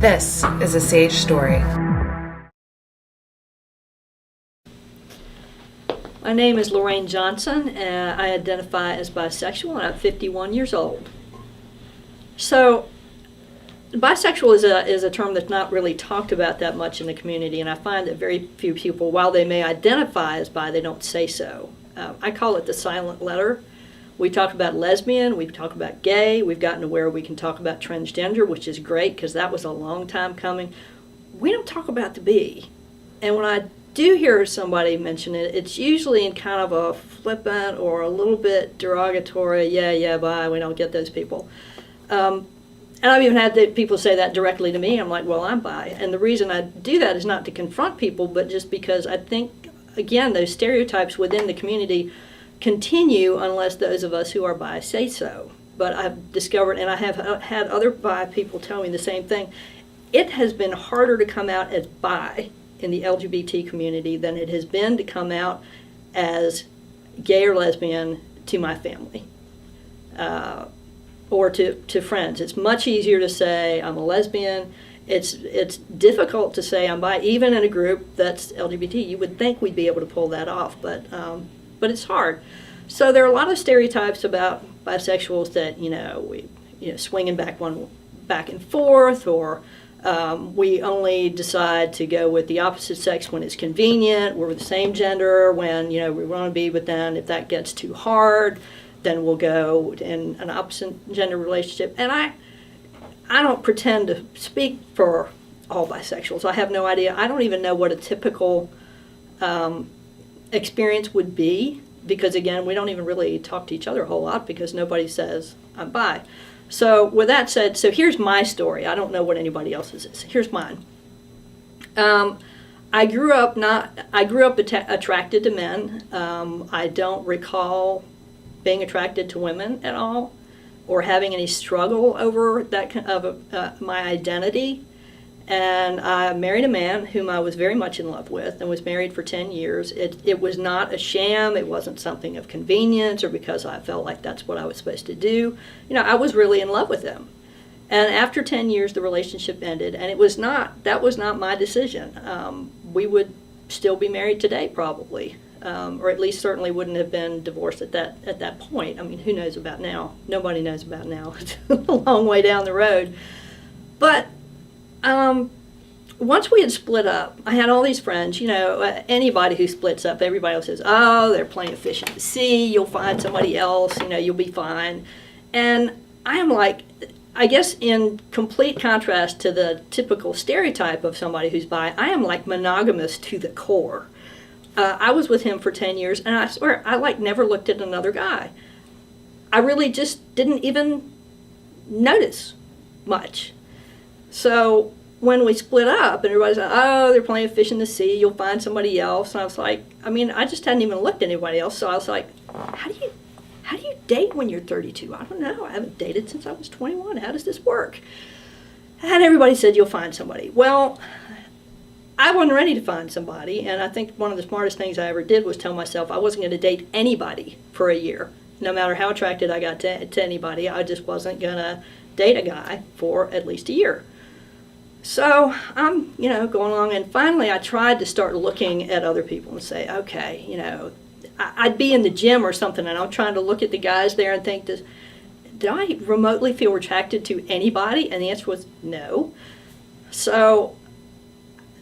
This is a Sage Story. My name is Lorraine Johnson, and I identify as bisexual, and I'm 51 years old. So, bisexual is a term that's not really talked about that much in the community, and I find that very few people, while they may identify as bi, they don't say so. I call it the silent letter. We talk about lesbian, we talk about gay, we've gotten to where we can talk about transgender, which is great because that was a long time coming. We don't talk about the B. And when I do hear somebody mention it, it's usually in kind of a flippant or a little bit derogatory, bi, we don't get those people. And I've even had people say that directly to me. I'm like, well, I'm bi. And the reason I do that is not to confront people, but just because I think, again, those stereotypes within the community continue unless those of us who are bi say so. But I've discovered, and I have had other bi people tell me the same thing, it has been harder to come out as bi in the LGBT community than it has been to come out as gay or lesbian to my family or to friends. It's much easier to say I'm a lesbian. It's difficult to say I'm bi, even in a group that's LGBT. You would think we'd be able to pull that off, but it's hard. So there are a lot of stereotypes about bisexuals that, swinging back and forth, or we only decide to go with the opposite sex when it's convenient. We're the same gender when, we want to be with them. If that gets too hard, then we'll go in an opposite gender relationship. And I don't pretend to speak for all bisexuals. I have no idea. I don't even know what a typical experience would be, because again, we don't even really talk to each other a whole lot because nobody says I'm bi. So with that said, so here's my story. I don't know what anybody else's is. Here's mine. I grew up attracted to men. I don't recall being attracted to women at all, or having any struggle over that kind of my identity. And I married a man whom I was very much in love with, and was married for 10 years. It was not a sham. It wasn't something of convenience or because I felt like that's what I was supposed to do. I was really in love with him. And after 10 years, the relationship ended, and that was not my decision. We would still be married today, probably, or at least certainly wouldn't have been divorced at that point. I mean, who knows about now? Nobody knows about now. It's a long way down the road. But once we had split up, I had all these friends. Anybody who splits up, everybody else says, oh, they're playing fish in the sea, you'll find somebody else, you'll be fine. And I am like, I guess in complete contrast to the typical stereotype of somebody who's bi, I am like monogamous to the core. I was with him for 10 years, and I swear, I never looked at another guy. I really just didn't even notice much. So when we split up, and everybody's like, oh, they're playing fish in the sea, you'll find somebody else. And I was like, I just hadn't even looked at anybody else. So I was like, how do you date when you're 32? I don't know. I haven't dated since I was 21. How does this work? And everybody said, you'll find somebody. Well, I wasn't ready to find somebody. And I think one of the smartest things I ever did was tell myself I wasn't going to date anybody for a year. No matter how attracted I got to anybody, I just wasn't going to date a guy for at least a year. So I'm, going along, and finally I tried to start looking at other people and say, okay, I'd be in the gym or something, and I'm trying to look at the guys there and think, did I remotely feel attracted to anybody? And the answer was no. So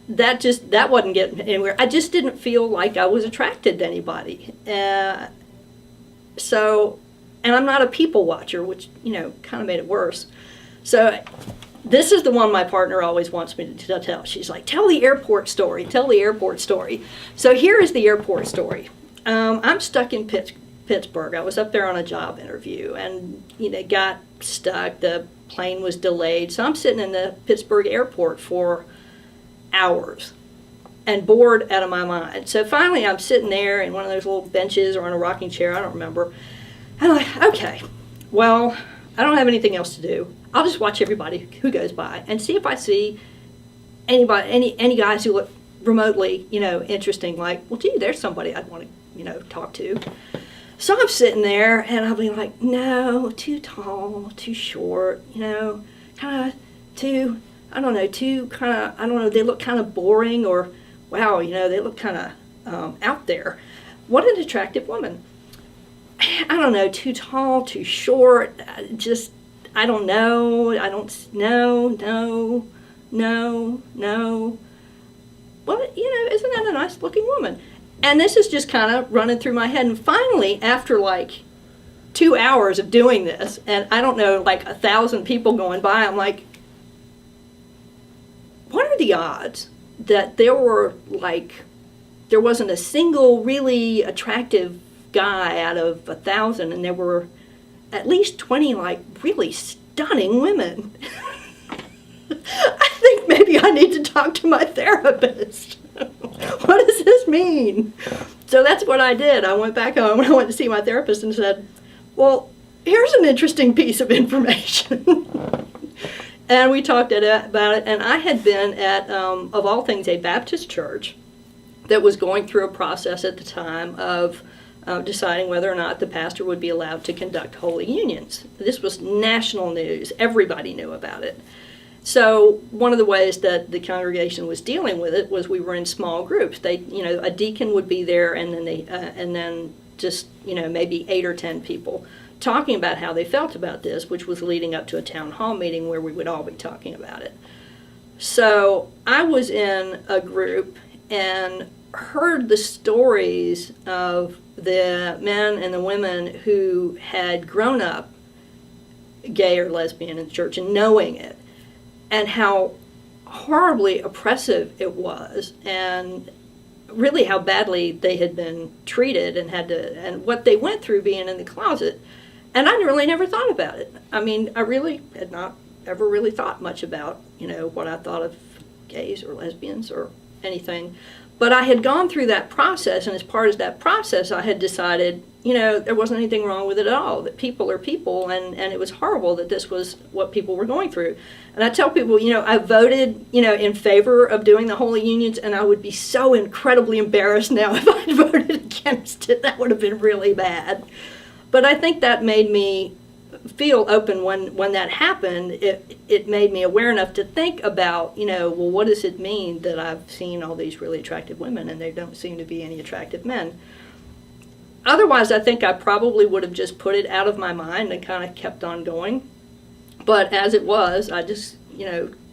that wasn't getting anywhere. I just didn't feel like I was attracted to anybody. And I'm not a people watcher, which, kind of made it worse. So this is the one my partner always wants me to tell. She's like, tell the airport story. So here is the airport story. I'm stuck in Pittsburgh. I was up there on a job interview, and got stuck. The plane was delayed. So I'm sitting in the Pittsburgh airport for hours and bored out of my mind. So finally I'm sitting there in one of those little benches or on a rocking chair, I don't remember. And I'm like, okay, well, I don't have anything else to do. I'll just watch everybody who goes by and see if I see any guys who look remotely, interesting, like, well, gee, there's somebody I'd want to, talk to. So I'm sitting there, and I'll be like, no, too tall, too short, kind of too I don't know, too kind of, I don't know, they look kind of boring, or, wow, they look kind of out there. What an attractive woman. I don't know, too tall, too short, just, I don't know, no. Well, isn't that a nice looking woman? And this is just kind of running through my head. And finally, after like 2 hours of doing this, and I don't know, like 1,000 people going by, I'm like, what are the odds that there wasn't a single really attractive guy out of 1,000, and there were at least 20 like really stunning women? I think maybe I need to talk to my therapist. What does this mean? So that's what I did. I went back home and I went to see my therapist and said, well, here's an interesting piece of information. And we talked about it, and I had been at, of all things, a Baptist church that was going through a process at the time of deciding whether or not the pastor would be allowed to conduct holy unions. This was national news. Everybody knew about it. So one of the ways that the congregation was dealing with it was we were in small groups. They, a deacon would be there, and then just maybe 8 or 10 people talking about how they felt about this, which was leading up to a town hall meeting where we would all be talking about it. So I was in a group and heard the stories of the men and the women who had grown up gay or lesbian in church and knowing it, and how horribly oppressive it was, and really how badly they had been treated and what they went through being in the closet. And I really never thought about it. I mean, I really had not ever really thought much about, what I thought of gays or lesbians or anything. But I had gone through that process, and as part of that process, I had decided, there wasn't anything wrong with it at all, that people are people, and it was horrible that this was what people were going through. And I tell people, I voted, in favor of doing the holy unions, and I would be so incredibly embarrassed now if I'd voted against it. That would have been really bad. But I think that made me feel open when that happened. It made me aware enough to think about, well, what does it mean that I've seen all these really attractive women and there don't seem to be any attractive men? Otherwise, I think I probably would have just put it out of my mind and kind of kept on going. But as it was, I just,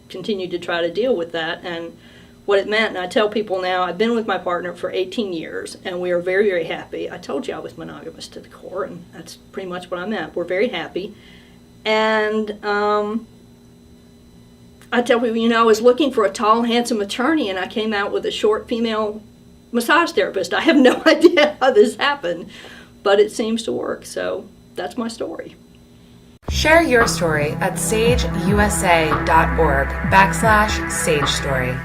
continued to try to deal with that and what it meant. And I tell people now, I've been with my partner for 18 years, and we are very, very happy. I told you I was monogamous to the core, and that's pretty much what I meant. We're very happy. And I tell people, I was looking for a tall, handsome attorney, and I came out with a short female massage therapist. I have no idea how this happened, but it seems to work. So that's my story. Share your story at sageusa.org/Sage Story.